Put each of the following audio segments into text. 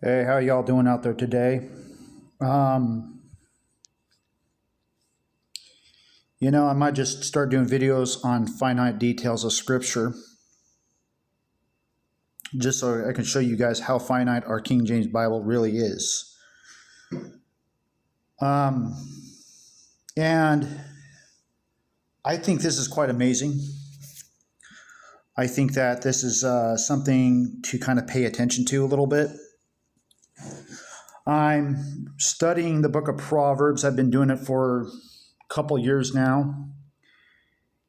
Hey, how y'all doing out there today? Um, I might just start doing videos on finite details of Scripture, just so I can show you guys how finite our King James Bible really is. Um, and I think this is quite amazing. I think that this is something to kind of pay attention to a little bit. I'm studying the book of Proverbs. I've been doing it for a couple years now.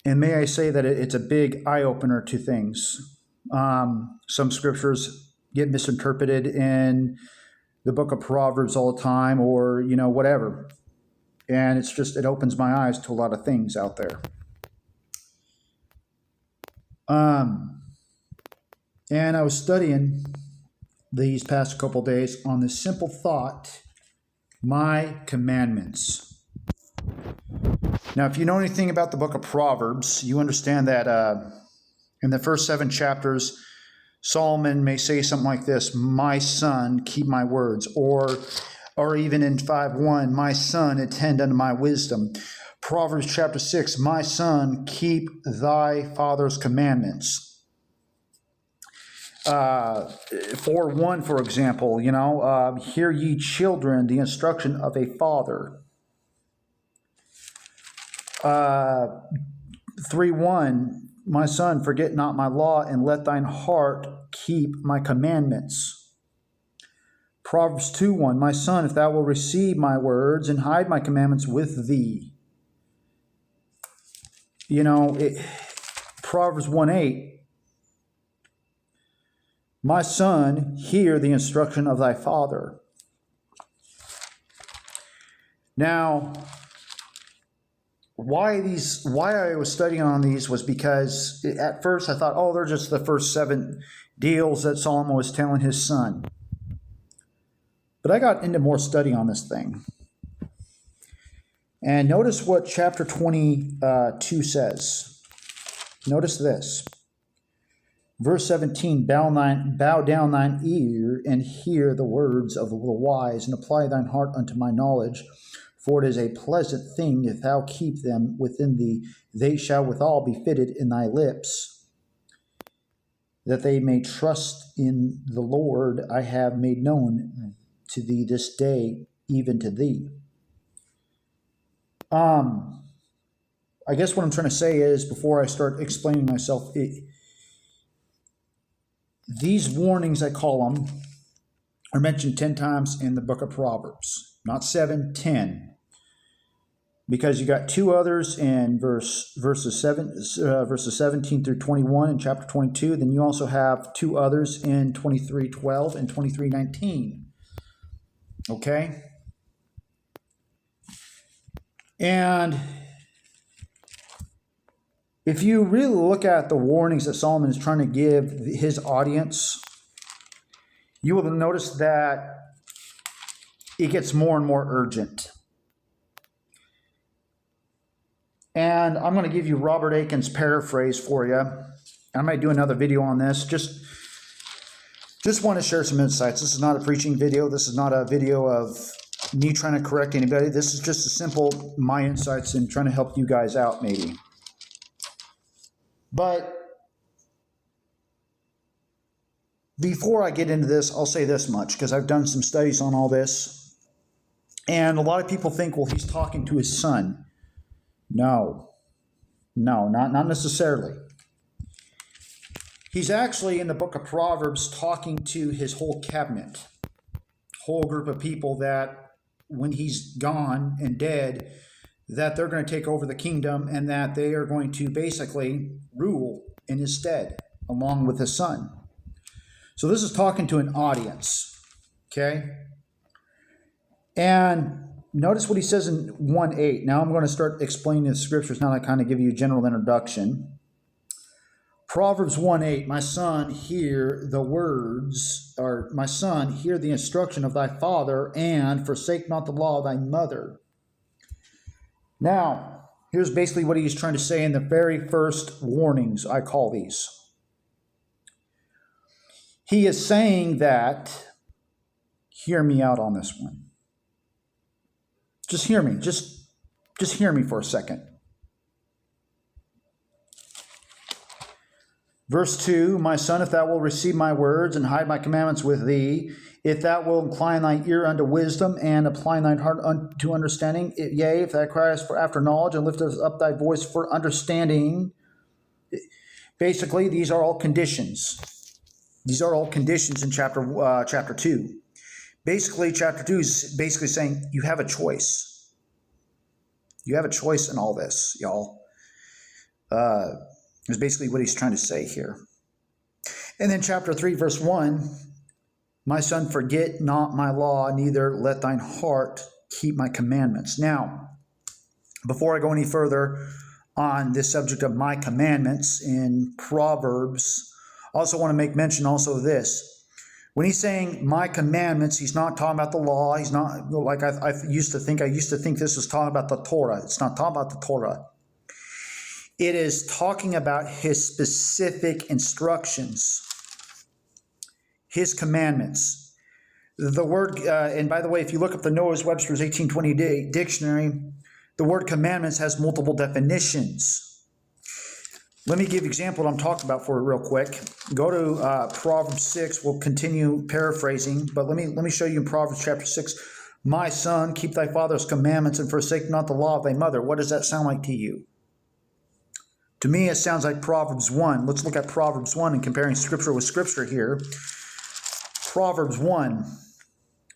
And may I say that it's a big eye-opener to things. Some scriptures get misinterpreted in the book of Proverbs all the time, or, whatever. And it opens my eyes to a lot of things out there. And I was studying these past couple days on this simple thought: my commandments. Now, if you know anything about the book of Proverbs, you understand that in the first 7 chapters, Solomon may say something like this: "My son, keep my words," or even in 5:1, "My son, attend unto my wisdom." Proverbs chapter 6, "My son, keep thy father's commandments." 4:1, for example, "Hear ye children the instruction of a father." 3:1, "My son, forget not my law, and let thine heart keep my commandments." Proverbs 2:1, "My son, if thou wilt receive my words and hide my commandments with thee." Proverbs 1:8, "My son, hear the instruction of thy father." Now, why I was studying on these was because at first I thought, oh, they're just the first 7 deals that Solomon was telling his son. But I got into more study on this thing. And notice what chapter 22 says. Notice this. Verse 17, bow down thine ear and hear the words of the wise, and apply thine heart unto my knowledge. For it is a pleasant thing if thou keep them within thee. They shall withal be fitted in thy lips, that they may trust in the Lord. I have made known to thee this day, even to thee. I guess what I'm trying to say is, before I start explaining myself, these warnings, I call them, are mentioned 10 times in the book of Proverbs. Not 7, 10. Because you got 2 others in verses 17 through 21 in chapter 22. Then you also have 2 others in 23:12 and 23:19. Okay? And if you really look at the warnings that Solomon is trying to give his audience, you will notice that it gets more and more urgent. And I'm going to give you Robert Aiken's paraphrase for you. I might do another video on this. Just want to share some insights. This is not a preaching video. This is not a video of me trying to correct anybody. This is just a simple my insights and trying to help you guys out maybe. But before I get into this, I'll say this much, because I've done some studies on all this. And a lot of people think, well, he's talking to his son. No, not necessarily. He's actually, in the book of Proverbs, talking to his whole cabinet, whole group of people that when he's gone and dead, that they're going to take over the kingdom, and that they are going to basically rule in his stead, along with his son. So this is talking to an audience, okay? And notice what he says in 1:8. Now I'm going to start explaining the scriptures now that I kind of give you a general introduction. Proverbs 1:8, "My son, hear the words," or "My son, hear the instruction of thy father, and forsake not the law of thy mother." Now, here's basically what he's trying to say in the very first warnings, I call these. He is saying that hear me out on this one. Just hear me. Just hear me for a second. Verse 2, my son, if thou wilt receive my words and hide my commandments with thee, if thou wilt incline thy ear unto wisdom and apply thine heart unto understanding, yea, if thou criest for after knowledge and liftest up thy voice for understanding. Basically, these are all conditions. These are all conditions in chapter 2. Basically, chapter 2 is basically saying you have a choice. You have a choice in all this, y'all. Is basically what he's trying to say here. And then chapter 3, verse 1, my son, forget not my law, neither let thine heart keep my commandments. Now, before I go any further on this subject of my commandments in Proverbs, I also want to make mention also of this. When he's saying my commandments, he's not talking about the law. He's not, like I used to think this was talking about the Torah. It's not talking about the Torah. It is talking about his specific instructions, his commandments. The word, and by the way, if you look up the Noah's Webster's 1820 dictionary, the word commandments has multiple definitions. Let me give you an example what I'm talking about for it real quick. Go to Proverbs 6. We'll continue paraphrasing, but let me show you in Proverbs chapter 6. My son, keep thy father's commandments and forsake not the law of thy mother. What does that sound like to you? To me, it sounds like Proverbs 1. Let's look at Proverbs 1 and comparing Scripture with Scripture here. Proverbs 1,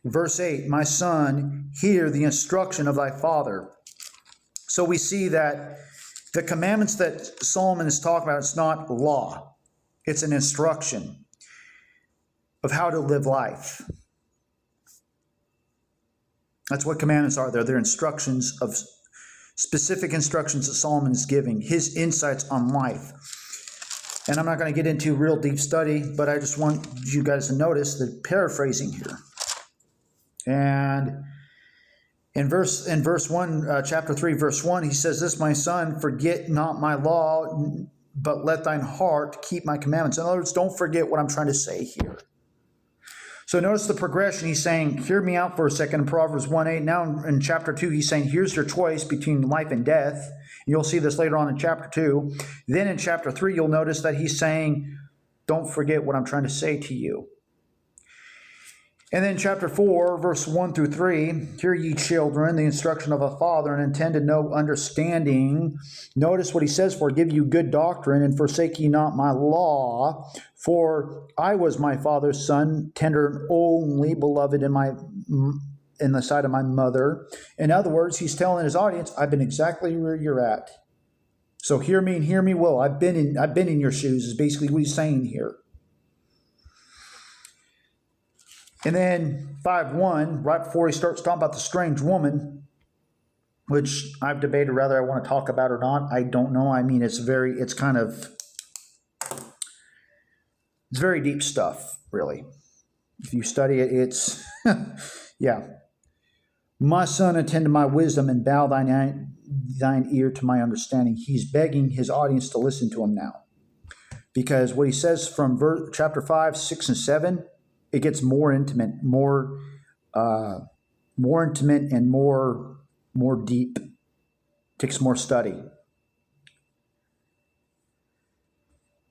verse 8, my son, hear the instruction of thy father. So we see that the commandments that Solomon is talking about, it's not law. It's an instruction of how to live life. That's what commandments are. They're instructions of specific instructions that Solomon is giving, his insights on life. And I'm not going to get into real deep study, but I just want you guys to notice the paraphrasing here. And in verse 1, chapter 3, verse 1, he says, this, my son, forget not my law, but let thine heart keep my commandments. In other words, don't forget what I'm trying to say here. So notice the progression. He's saying, hear me out for a second in Proverbs 1:8. Now in chapter 2, he's saying, here's your choice between life and death. You'll see this later on in chapter 2. Then in chapter 3, you'll notice that he's saying, don't forget what I'm trying to say to you. And then chapter 4, verse 1 through 3, hear ye children, the instruction of a father, and intend to know understanding. Notice what he says, for give you good doctrine, and forsake ye not my law. For I was my father's son, tender and only beloved in the sight of my mother. In other words, he's telling his audience, I've been exactly where you're at. So hear me and hear me well. I've been in your shoes, is basically what he's saying here. And then 5:1, right before he starts talking about the strange woman, which I've debated whether I want to talk about or not. I don't know. I mean, it's very deep stuff, really. If you study it, it's, yeah. My son, attend to my wisdom and bow thine ear to my understanding. He's begging his audience to listen to him now. Because what he says from chapter 5, 6, and 7, it gets more intimate, more intimate and more deep. Takes more study.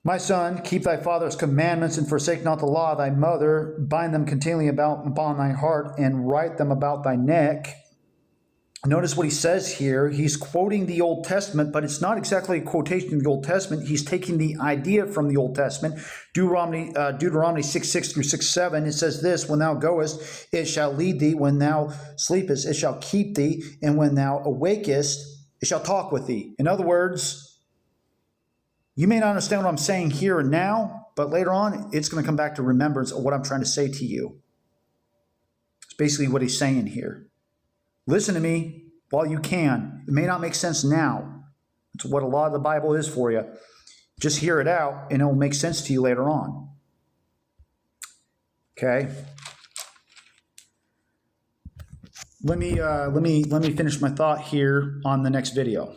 My son, keep thy father's commandments and forsake not the law of thy mother. Bind them continually upon thy heart and write them about thy neck. Notice what he says here. He's quoting the Old Testament, but it's not exactly a quotation of the Old Testament. He's taking the idea from the Old Testament. Deuteronomy 6:6 through 6:7, it says this, when thou goest, it shall lead thee. When thou sleepest, it shall keep thee. And when thou awakest, it shall talk with thee. In other words, you may not understand what I'm saying here and now, but later on, it's going to come back to remembrance of what I'm trying to say to you. It's basically what he's saying here. Listen to me while you can. It may not make sense now. It's what a lot of the Bible is for you. Just hear it out, and it will make sense to you later on. Okay. Let me finish my thought here on the next video.